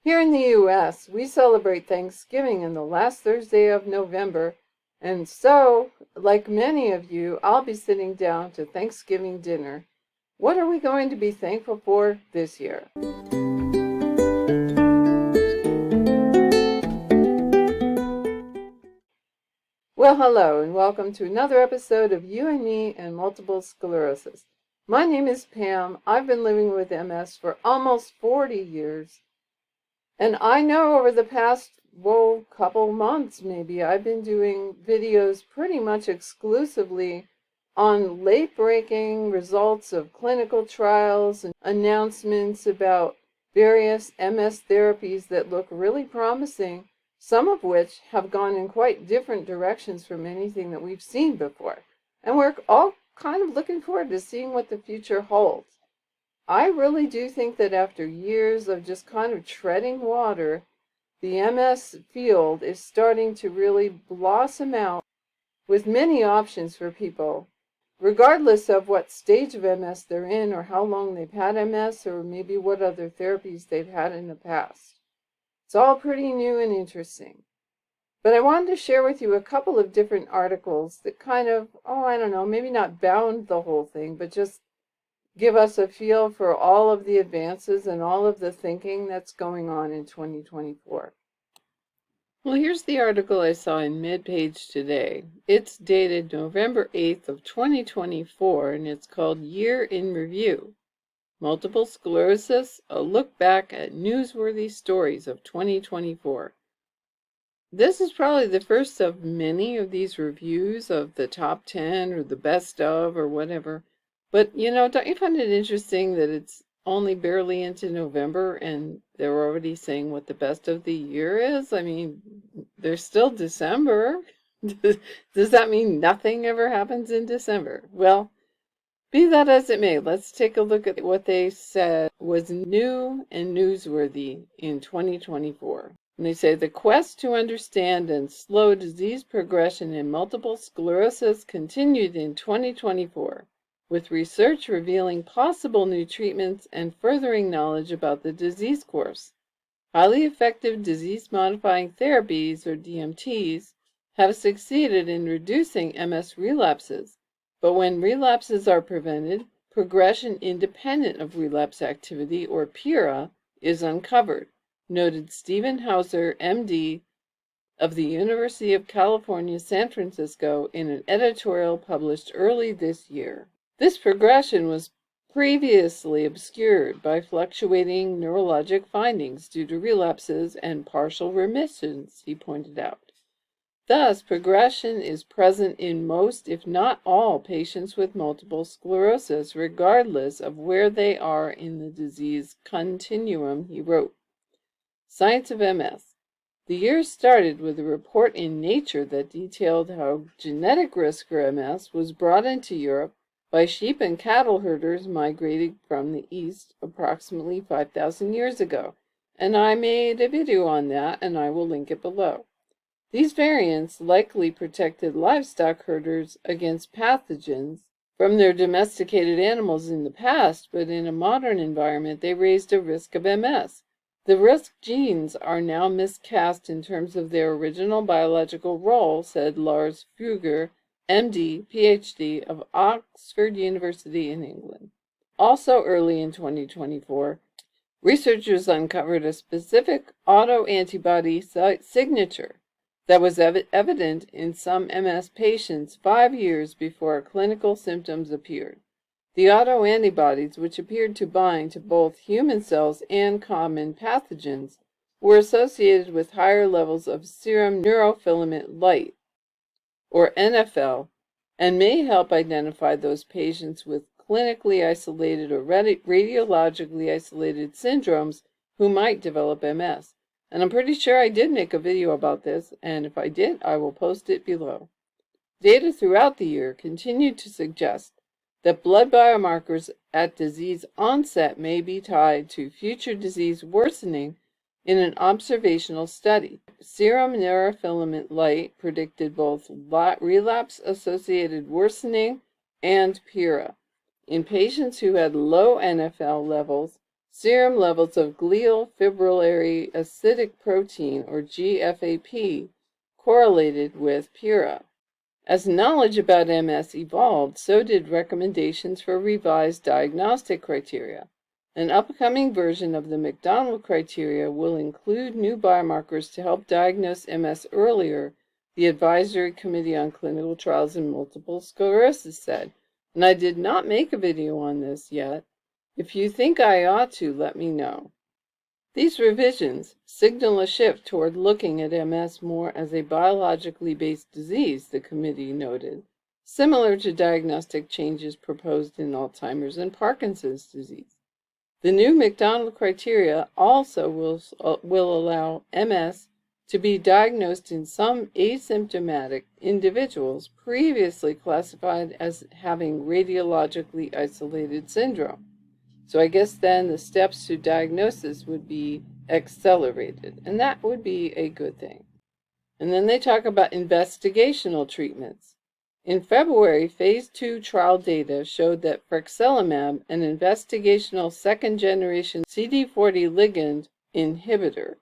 Here in the U.S., we celebrate Thanksgiving on the last Thursday of November, and so, like many of you, I'll be sitting down to Thanksgiving dinner. What are we going to be thankful for this year? Well, hello, and welcome to another episode of You and Me and Multiple Sclerosis. My name is Pam. I've been living with MS for almost 40 years. And I know over the past, couple months maybe, I've been doing videos pretty much exclusively on late-breaking results of clinical trials and announcements about various MS therapies that look really promising, some of which have gone in quite different directions from anything that we've seen before. And we're all kind of looking forward to seeing what the future holds. I really do think that after years of just kind of treading water, the MS field is starting to really blossom out with many options for people, regardless of what stage of MS they're in or how long they've had MS or maybe what other therapies they've had in the past. It's all pretty new and interesting. But I wanted to share with you a couple of different articles that kind of, maybe not bound the whole thing, but just give us a feel for all of the advances and all of the thinking that's going on in 2024. Well, here's the article I saw in mid-page today. It's dated November 8th of 2024, and it's called Year in Review. Multiple Sclerosis, a look back at newsworthy stories of 2024. This is probably the first of many of these reviews of the top 10 or the best of or whatever. But, don't you find it interesting that it's only barely into November and they're already saying what the best of the year is? I mean, there's still December. Does that mean nothing ever happens in December? Well, be that as it may, let's take a look at what they said was new and newsworthy in 2024. And they say the quest to understand and slow disease progression in multiple sclerosis continued in 2024. With research revealing possible new treatments and furthering knowledge about the disease course. Highly effective disease-modifying therapies, or DMTs, have succeeded in reducing MS relapses, but when relapses are prevented, progression independent of relapse activity, or PIRA, is uncovered, noted Stephen Hauser, MD, of the University of California, San Francisco, in an editorial published early this year. This progression was previously obscured by fluctuating neurologic findings due to relapses and partial remissions, he pointed out. Thus, progression is present in most, if not all, patients with multiple sclerosis, regardless of where they are in the disease continuum, he wrote. Science of MS. The year started with a report in Nature that detailed how genetic risk for MS was brought into Europe by sheep and cattle herders migrating from the east approximately 5,000 years ago, and I made a video on that, and I will link it below. These variants likely protected livestock herders against pathogens from their domesticated animals in the past, but in a modern environment they raised a risk of MS. The risk genes are now miscast in terms of their original biological role, said Lars Fugger, MD, PhD, of Oxford University in England. Also early in 2024, researchers uncovered a specific autoantibody signature that was evident in some MS patients 5 years before clinical symptoms appeared. The autoantibodies, which appeared to bind to both human cells and common pathogens, were associated with higher levels of serum neurofilament light, or NFL, and may help identify those patients with clinically isolated or radiologically isolated syndromes who might develop MS. And I'm pretty sure I did make a video about this, and if I did, I will post it below. Data throughout the year continued to suggest that blood biomarkers at disease onset may be tied to future disease worsening in an observational study. Serum neurofilament light predicted both relapse-associated worsening and PIRA. In patients who had low NFL levels, serum levels of glial fibrillary acidic protein, or GFAP, correlated with PIRA. As knowledge about MS evolved, so did recommendations for revised diagnostic criteria. An upcoming version of the McDonald criteria will include new biomarkers to help diagnose MS earlier, the Advisory Committee on Clinical Trials in Multiple Sclerosis said. And I did not make a video on this yet. If you think I ought to, let me know. These revisions signal a shift toward looking at MS more as a biologically based disease, the committee noted, similar to diagnostic changes proposed in Alzheimer's and Parkinson's disease. The new McDonald criteria also will allow MS to be diagnosed in some asymptomatic individuals previously classified as having radiologically isolated syndrome. So I guess then the steps to diagnosis would be accelerated, and that would be a good thing. And then they talk about investigational treatments. In February, phase 2 trial data showed that frexalimab, an investigational second-generation CD40 ligand inhibitor,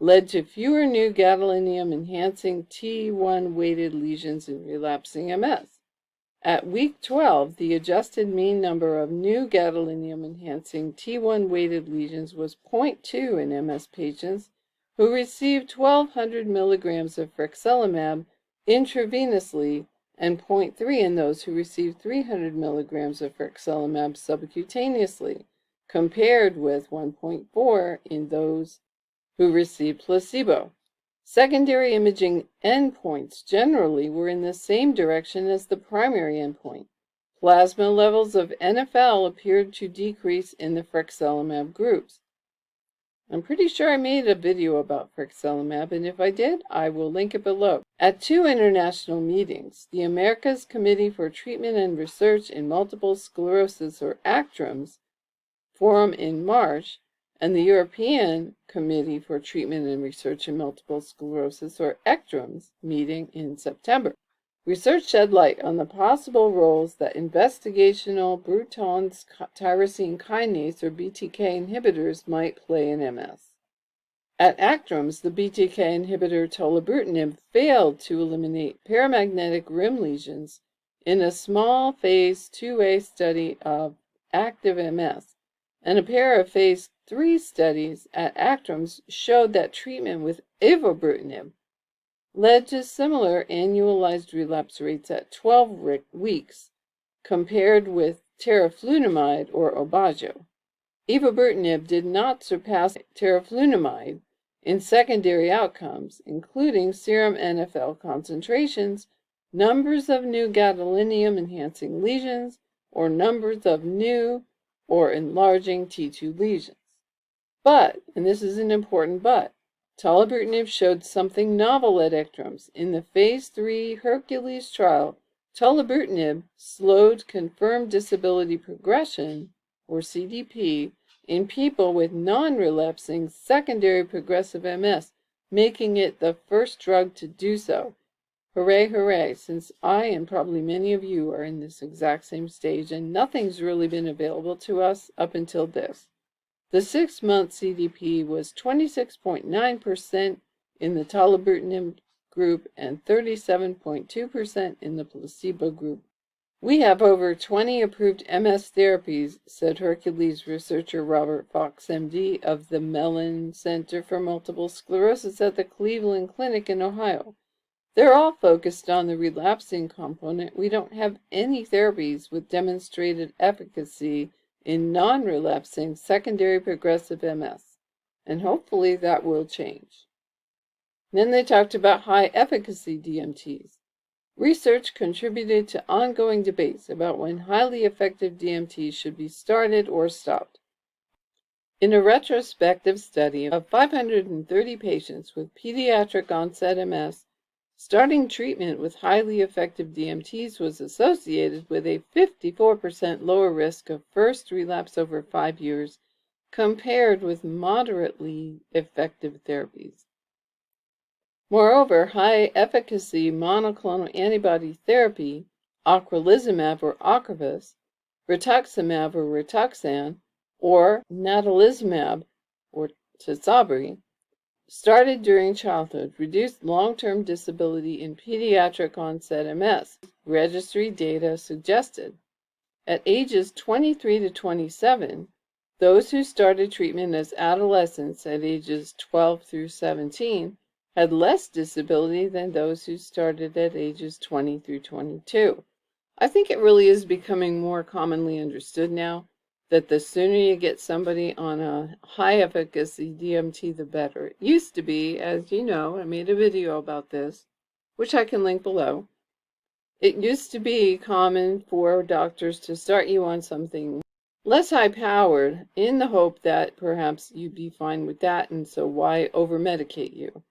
led to fewer new gadolinium-enhancing T1-weighted lesions in relapsing MS. At week 12, the adjusted mean number of new gadolinium-enhancing T1-weighted lesions was 0.2 in MS patients who received 1,200 milligrams of frexalimab intravenously and 0.3 in those who received 300 milligrams of frexalimab subcutaneously, compared with 1.4 in those who received placebo. Secondary imaging endpoints generally were in the same direction as the primary endpoint. Plasma levels of NFL appeared to decrease in the frexalimab groups. I'm pretty sure I made a video about frexalimab, and if I did, I will link it below. At 2 international meetings, the America's Committee for Treatment and Research in Multiple Sclerosis, or ACTRIMS, forum in March, and the European Committee for Treatment and Research in Multiple Sclerosis, or ECTRIMS, meeting in September. Research shed light on the possible roles that investigational Bruton's tyrosine kinase, or BTK, inhibitors might play in MS. At ACTRIMS, the BTK inhibitor tolebrutinib failed to eliminate paramagnetic rim lesions in a small phase 2A study of active MS, and a pair of phase 3 studies at ACTRIMS showed that treatment with ivabrutinib led to similar annualized relapse rates at 12 weeks compared with teriflunomide or Aubagio. Ivabrutinib did not surpass teriflunomide in secondary outcomes, including serum NFL concentrations, numbers of new gadolinium-enhancing lesions, or numbers of new or enlarging T2 lesions. But, and this is an important but, tolebrutinib showed something novel at ECTRIMS. In the phase 3 Hercules trial, tolebrutinib slowed confirmed disability progression, or CDP, in people with non-relapsing secondary progressive MS, making it the first drug to do so. Hooray, hooray, since I and probably many of you are in this exact same stage, and nothing's really been available to us up until this. The 6-month CDP was 26.9% in the tolebrutinib group and 37.2% in the placebo group. We have over 20 approved MS therapies, said Hercules researcher Robert Fox, MD, of the Mellon Center for Multiple Sclerosis at the Cleveland Clinic in Ohio. They're all focused on the relapsing component. We don't have any therapies with demonstrated efficacy in non-relapsing secondary progressive MS, and hopefully that will change. Then they talked about high-efficacy DMTs. Research contributed to ongoing debates about when highly effective DMTs should be started or stopped. In a retrospective study of 530 patients with pediatric onset MS, starting treatment with highly effective DMTs was associated with a 54% lower risk of first relapse over 5 years compared with moderately effective therapies. Moreover, high-efficacy monoclonal antibody therapy, ocrelizumab or Ocrevus, rituximab or Rituxan, or natalizumab, or Tysabri, started during childhood, reduced long-term disability in pediatric onset MS, registry data suggested. At ages 23 to 27, those who started treatment as adolescents at ages 12 through 17 had less disability than those who started at ages 20 through 22. I think it really is becoming more commonly understood now that the sooner you get somebody on a high-efficacy DMT, the better. It used to be, as you know, I made a video about this, which I can link below. It used to be common for doctors to start you on something less high-powered in the hope that perhaps you'd be fine with that, and so why over-medicate you?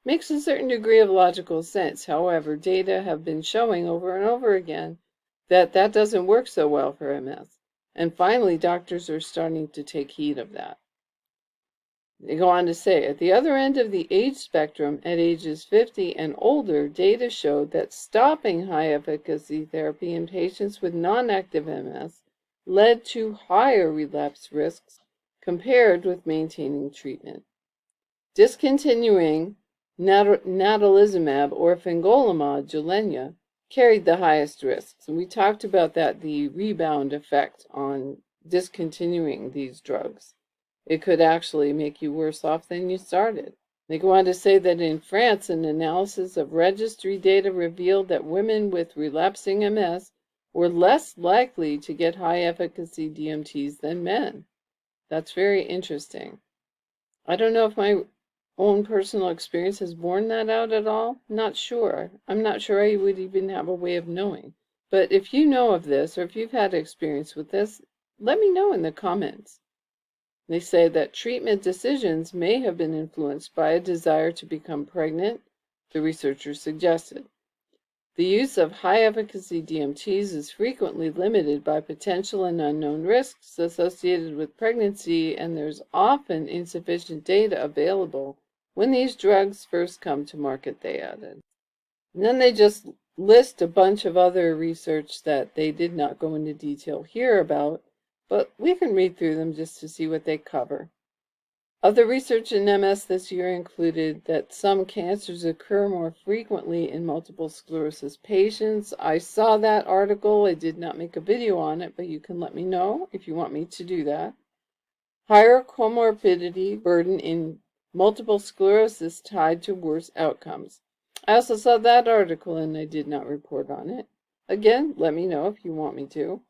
Makes a certain degree of logical sense. However, data have been showing over and over again that that doesn't work so well for MS. And finally, doctors are starting to take heed of that. They go on to say, at the other end of the age spectrum, at ages 50 and older, data showed that stopping high-efficacy therapy in patients with non-active MS led to higher relapse risks compared with maintaining treatment. Discontinuing natalizumab or fingolimod Gilenya carried the highest risks. And we talked about that, the rebound effect on discontinuing these drugs. It could actually make you worse off than you started. They go on to say that in France, an analysis of registry data revealed that women with relapsing MS were less likely to get high-efficacy DMTs than men. That's very interesting. I don't know if my own personal experience has borne that out at all. Not sure. I'm not sure I would even have a way of knowing. But if you know of this, or if you've had experience with this, let me know in the comments. They say that treatment decisions may have been influenced by a desire to become pregnant, the researchers suggested. The use of high-efficacy DMTs is frequently limited by potential and unknown risks associated with pregnancy, and there's often insufficient data available when these drugs first come to market, they added. And then they just list a bunch of other research that they did not go into detail here about, but we can read through them just to see what they cover. Other research in MS this year included that some cancers occur more frequently in multiple sclerosis patients. I saw that article. I did not make a video on it, but you can let me know if you want me to do that. Higher comorbidity burden in multiple sclerosis tied to worse outcomes. I also saw that article and I did not report on it. Again, let me know if you want me to.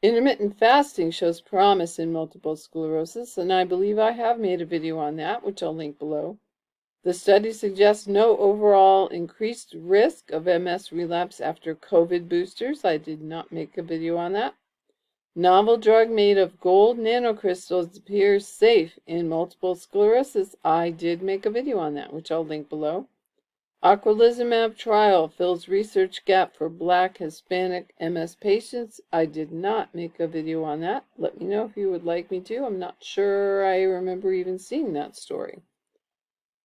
Intermittent fasting shows promise in multiple sclerosis, and I believe I have made a video on that, which I'll link below. The study suggests no overall increased risk of MS relapse after COVID boosters. I did not make a video on that. Novel drug made of gold nanocrystals appears safe in multiple sclerosis. I did make a video on that, which I'll link below. Ocrelizumab trial fills research gap for Black Hispanic MS patients. I did not make a video on that. Let me know if you would like me to. I'm not sure I remember even seeing that story.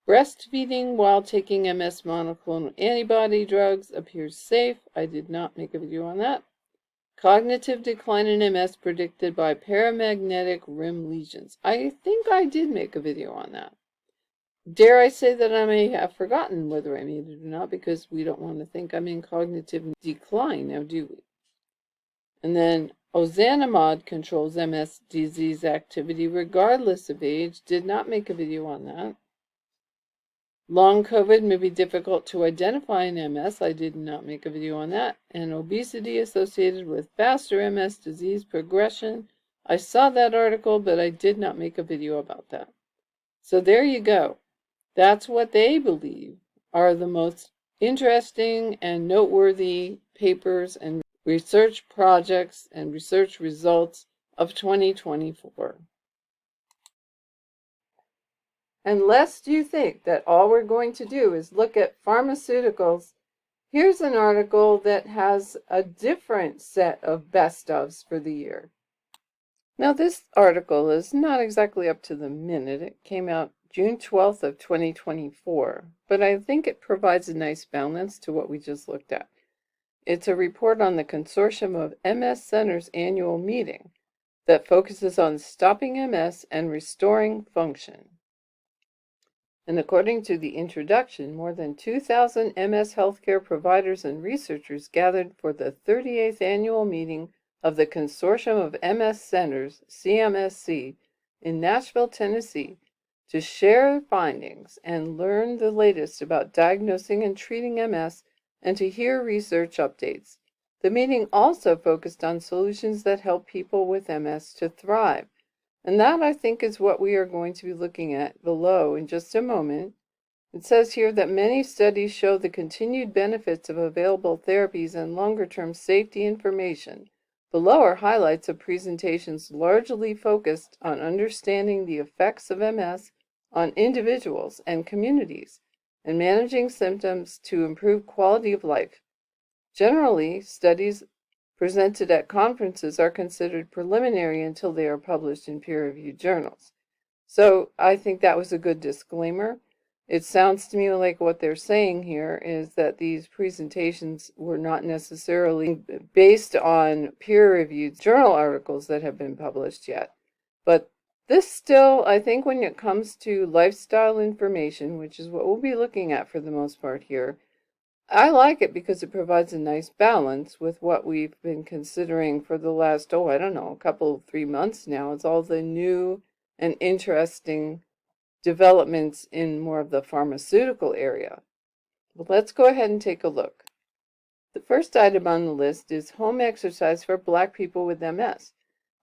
Breastfeeding while taking MS monoclonal antibody drugs appears safe. I did not make a video on that. Cognitive decline in MS predicted by paramagnetic rim lesions. I think I did make a video on that. Dare I say that I may have forgotten whether I made it or not, because we don't want to think I'm in cognitive decline now, do we? And then ozanimod controls MS disease activity regardless of age. Did not make a video on that. Long COVID may be difficult to identify in MS. I did not make a video on that. And obesity associated with faster MS disease progression. I saw that article, but I did not make a video about that. So there you go. That's what they believe are the most interesting and noteworthy papers and research projects and research results of 2024. And lest you think that all we're going to do is look at pharmaceuticals, here's an article that has a different set of best ofs for the year. Now, this article is not exactly up to the minute. It came out June 12th of 2024, but I think it provides a nice balance to what we just looked at. It's a report on the Consortium of MS Centers annual meeting. that focuses on stopping MS and restoring function. And according to the introduction, more than 2,000 MS healthcare providers and researchers gathered for the 38th annual meeting of the Consortium of MS Centers, CMSC, in Nashville, Tennessee, to share findings and learn the latest about diagnosing and treating MS and to hear research updates. The meeting also focused on solutions that help people with MS to thrive. And that, I think, is what we are going to be looking at below in just a moment. It says here that many studies show the continued benefits of available therapies and longer-term safety information. Below are highlights of presentations largely focused on understanding the effects of MS on individuals and communities and managing symptoms to improve quality of life. Generally, studies presented at conferences are considered preliminary until they are published in peer-reviewed journals. So I think that was a good disclaimer. It sounds to me like what they're saying here is that these presentations were not necessarily based on peer-reviewed journal articles that have been published yet. But this still, I think when it comes to lifestyle information, which is what we'll be looking at for the most part here, I like it because it provides a nice balance with what we've been considering for the last, couple, 3 months now. It's all the new and interesting developments in more of the pharmaceutical area. Well, let's go ahead and take a look. The first item on the list is home exercise for Black people with MS.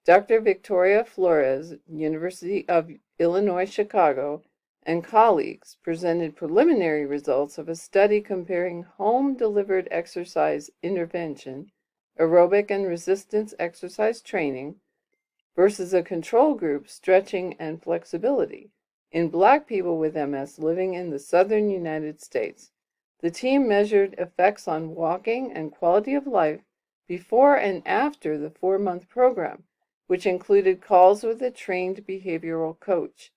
Dr. Victoria Flores, University of Illinois, Chicago, and colleagues presented preliminary results of a study comparing home-delivered exercise intervention, aerobic and resistance exercise training, versus a control group, stretching and flexibility, in Black people with MS living in the southern United States. The team measured effects on walking and quality of life before and after the 4-month program, which included calls with a trained behavioral coach.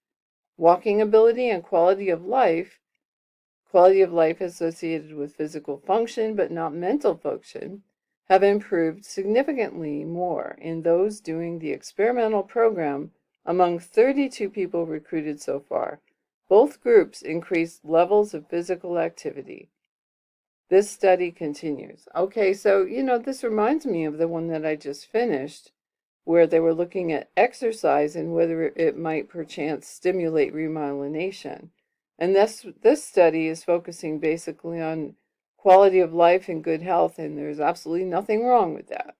Walking ability and quality of life associated with physical function but not mental function, have improved significantly more in those doing the experimental program among 32 people recruited so far. Both groups increased levels of physical activity. This study continues. Okay, so, this reminds me of the one that I just finished, where they were looking at exercise and whether it might perchance stimulate remyelination. And this study is focusing basically on quality of life and good health, and there's absolutely nothing wrong with that.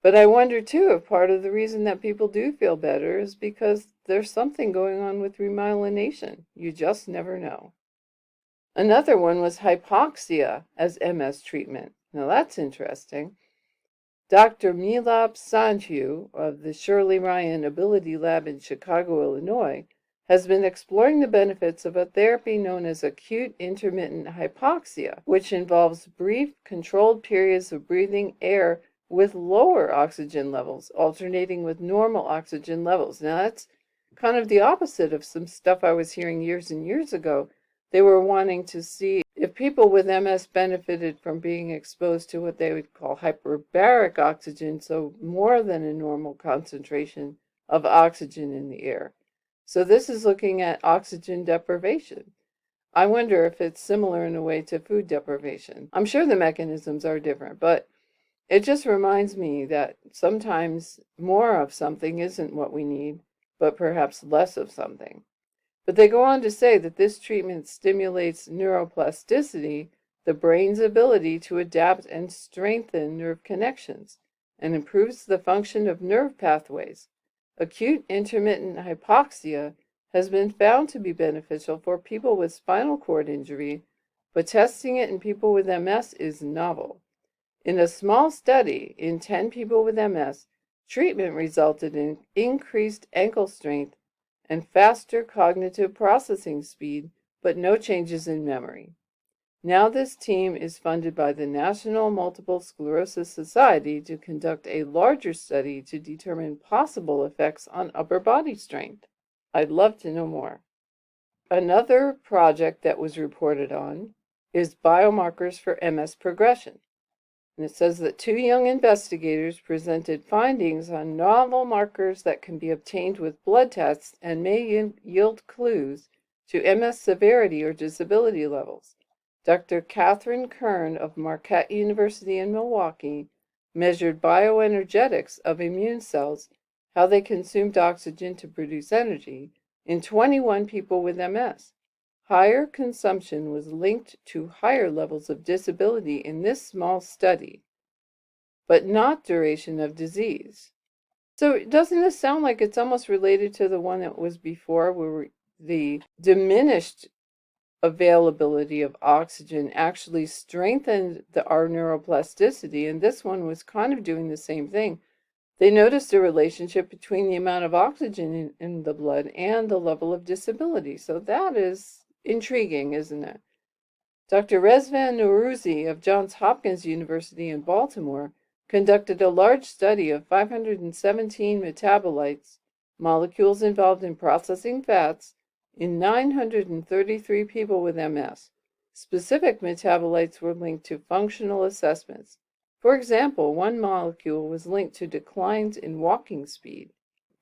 But I wonder, too, if part of the reason that people do feel better is because there's something going on with remyelination. You just never know. Another one was hypoxia as MS treatment. Now that's interesting. Dr. Milab Sanju of the Shirley Ryan Ability Lab in Chicago, Illinois, has been exploring the benefits of a therapy known as acute intermittent hypoxia, which involves brief, controlled periods of breathing air with lower oxygen levels, alternating with normal oxygen levels. Now, that's kind of the opposite of some stuff I was hearing years and years ago. They were wanting to see if people with MS benefited from being exposed to what they would call hyperbaric oxygen, so more than a normal concentration of oxygen in the air. So this is looking at oxygen deprivation. I wonder if it's similar in a way to food deprivation. I'm sure the mechanisms are different, but it just reminds me that sometimes more of something isn't what we need, but perhaps less of something. But they go on to say that this treatment stimulates neuroplasticity, the brain's ability to adapt and strengthen nerve connections, and improves the function of nerve pathways. Acute intermittent hypoxia has been found to be beneficial for people with spinal cord injury, but testing it in people with MS is novel. In a small study in 10 people with MS, treatment resulted in increased ankle strength and faster cognitive processing speed, but no changes in memory. Now this team is funded by the National Multiple Sclerosis Society to conduct a larger study to determine possible effects on upper body strength. I'd love to know more. Another project that was reported on is Biomarkers for MS progression. And it says that 2 young investigators presented findings on novel markers that can be obtained with blood tests and may yield clues to MS severity or disability levels. Dr. Catherine Kern of Marquette University in Milwaukee measured bioenergetics of immune cells, how they consumed oxygen to produce energy, in 21 people with MS. Higher consumption was linked to higher levels of disability in this small study, but not duration of disease. So doesn't this sound like it's almost related to the one that was before, where the diminished availability of oxygen actually strengthened our neuroplasticity, and this one was kind of doing the same thing. They noticed a relationship between the amount of oxygen in the blood and the level of disability. So that is intriguing, isn't it? Dr. Rezvan Nourouzi of Johns Hopkins University in Baltimore conducted a large study of 517 metabolites, molecules involved in processing fats, in 933 people with MS. Specific metabolites were linked to functional assessments. For example, one molecule was linked to declines in walking speed.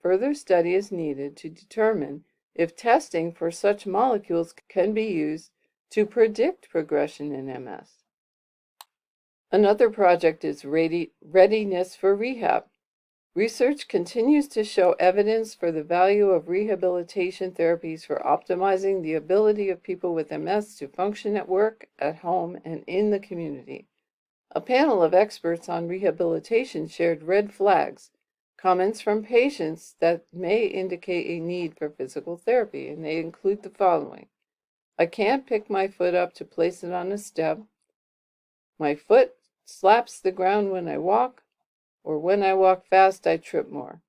Further study is needed to determine if testing for such molecules can be used to predict progression in MS. Another project is readiness for rehab. Research continues to show evidence for the value of rehabilitation therapies for optimizing the ability of people with MS to function at work, at home, and in the community. A panel of experts on rehabilitation shared red flags, comments from patients that may indicate a need for physical therapy, and they include the following. I can't pick my foot up to place it on a step. My foot slaps the ground when I walk, or when I walk fast, I trip more.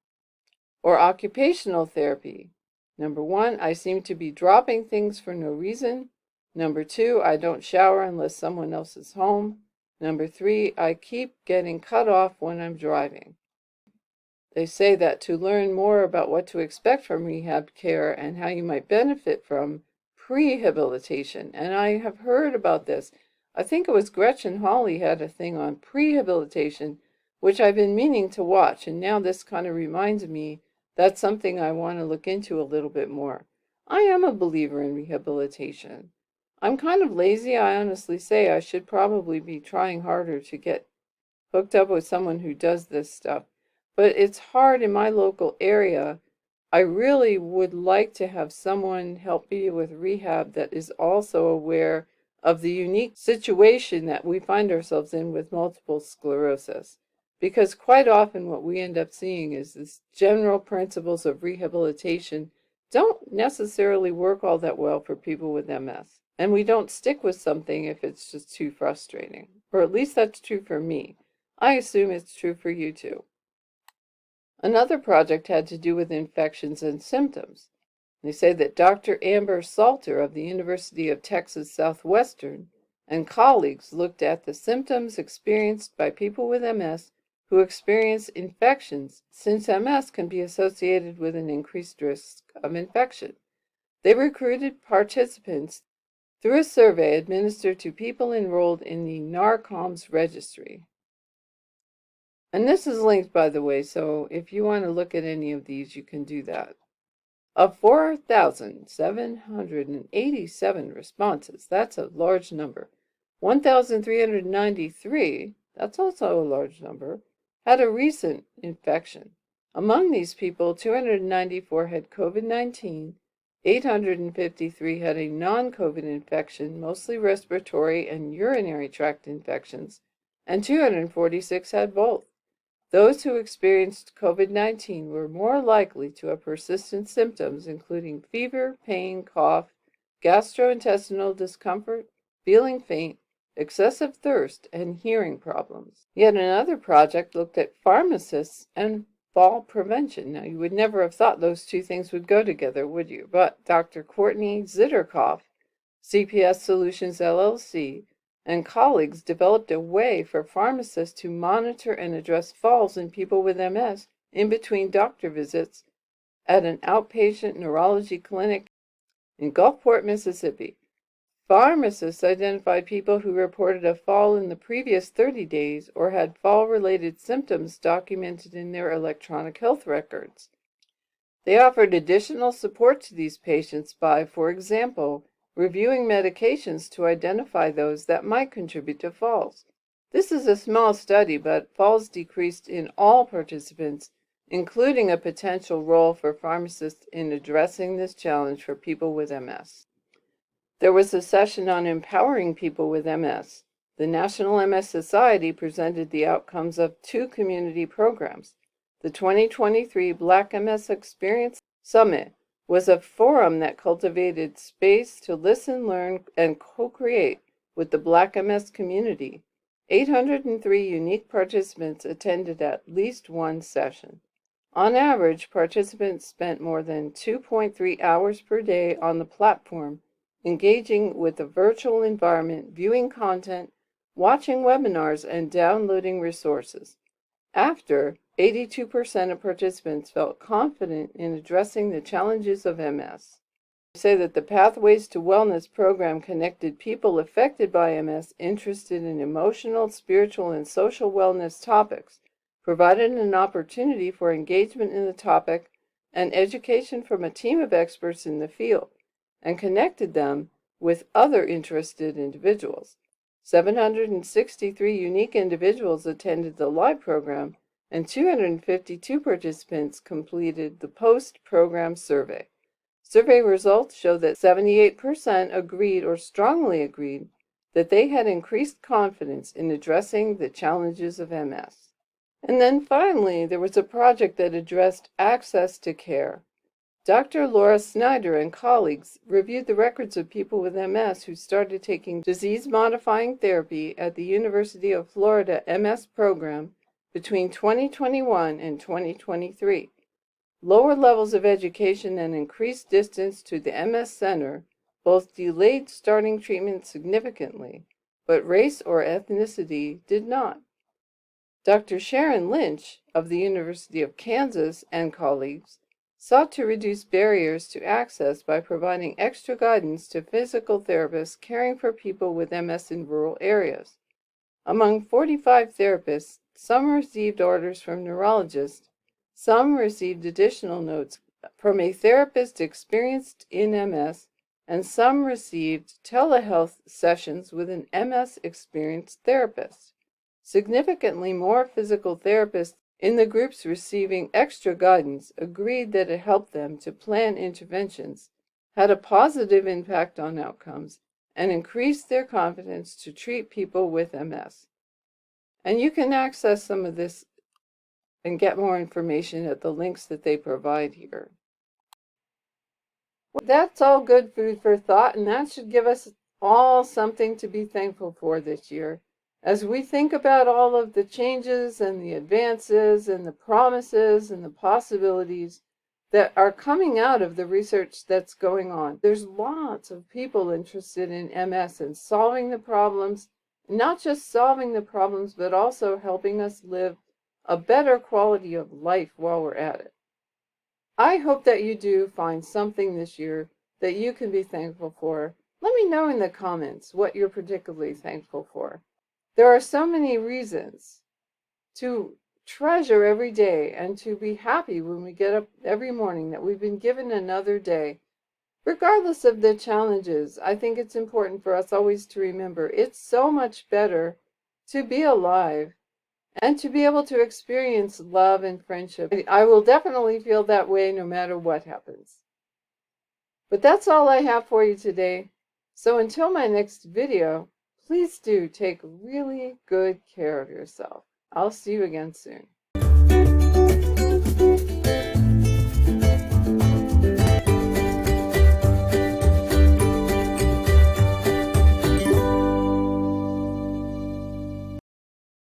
Or occupational therapy. Number 1, I seem to be dropping things for no reason. Number 2, I don't shower unless someone else is home. Number 3, I keep getting cut off when I'm driving. They say that to learn more about what to expect from rehab care and how you might benefit from prehabilitation, and I have heard about this. I think it was Gretchen Hawley had a thing on prehabilitation, which I've been meaning to watch, and now this kind of reminds me that's something I want to look into a little bit more. I am a believer in rehabilitation. I'm kind of lazy. I honestly say I should probably be trying harder to get hooked up with someone who does this stuff, but it's hard in my local area. I really would like to have someone help me with rehab that is also aware of the unique situation that we find ourselves in with multiple sclerosis. Because quite often what we end up seeing is this general principles of rehabilitation don't necessarily work all that well for people with MS. And we don't stick with something if it's just too frustrating. Or at least that's true for me. I assume it's true for you too. Another project had to do with infections and symptoms. They say that Dr. Amber Salter of the University of Texas Southwestern and colleagues looked at the symptoms experienced by people with MS who experience infections, since MS can be associated with an increased risk of infection. They recruited participants through a survey administered to people enrolled in the NARCOMS registry. And this is linked, by the way, so if you want to look at any of these, you can do that. Of 4,787 responses, that's a large number, 1,393, that's also a large number, had a recent infection. Among these people, 294 had COVID-19, 853 had a non-COVID infection, mostly respiratory and urinary tract infections, and 246 had both. Those who experienced COVID-19 were more likely to have persistent symptoms, including fever, pain, cough, gastrointestinal discomfort, feeling faint, excessive thirst, and hearing problems. Yet another project looked at pharmacists and fall prevention. Now, you would never have thought those two things would go together, would you? But Dr. Courtney Zitterkoff, CPS Solutions LLC, and colleagues developed a way for pharmacists to monitor and address falls in people with MS in between doctor visits at an outpatient neurology clinic in Gulfport, Mississippi. Pharmacists identified people who reported a fall in the previous 30 days or had fall-related symptoms documented in their electronic health records. They offered additional support to these patients by, for example, reviewing medications to identify those that might contribute to falls. This is a small study, but falls decreased in all participants, including a potential role for pharmacists in addressing this challenge for people with MS. There was a session on empowering people with MS. The National MS Society presented the outcomes of 2 community programs. The 2023 Black MS Experience Summit was a forum that cultivated space to listen, learn, and co-create with the Black MS community. 803 unique participants attended at least one session. On average, participants spent more than 2.3 hours per day on the platform, engaging with the virtual environment, viewing content, watching webinars, and downloading resources. After, 82% of participants felt confident in addressing the challenges of MS. They say that the Pathways to Wellness program connected people affected by MS interested in emotional, spiritual, and social wellness topics, provided an opportunity for engagement in the topic and education from a team of experts in the field, and connected them with other interested individuals. 763 unique individuals attended the live program, and 252 participants completed the post-program survey. Survey results show that 78% agreed or strongly agreed that they had increased confidence in addressing the challenges of MS. And then finally, there was a project that addressed access to care. Dr. Laura Snyder and colleagues reviewed the records of people with MS who started taking disease-modifying therapy at the University of Florida MS program between 2021 and 2023. Lower levels of education and increased distance to the MS Center both delayed starting treatment significantly, but race or ethnicity did not. Dr. Sharon Lynch of the University of Kansas and colleagues sought to reduce barriers to access by providing extra guidance to physical therapists caring for people with MS in rural areas. Among 45 therapists, some received orders from neurologists, some received additional notes from a therapist experienced in MS, and some received telehealth sessions with an MS-experienced therapist. Significantly more physical therapists in the groups receiving extra guidance agreed that it helped them to plan interventions, had a positive impact on outcomes, and increased their confidence to treat people with MS. And you can access some of this and get more information at the links that they provide here. Well, that's all good food for thought, and that should give us all something to be thankful for this year. As we think about all of the changes and the advances and the promises and the possibilities that are coming out of the research that's going on, there's lots of people interested in MS and solving the problems, not just solving the problems, but also helping us live a better quality of life while we're at it. I hope that you do find something this year that you can be thankful for. Let me know in the comments what you're particularly thankful for. There are so many reasons to treasure every day and to be happy when we get up every morning that we've been given another day. Regardless of the challenges, I think it's important for us always to remember it's so much better to be alive and to be able to experience love and friendship. I will definitely feel that way no matter what happens. But that's all I have for you today. So until my next video, please do take really good care of yourself. I'll see you again soon.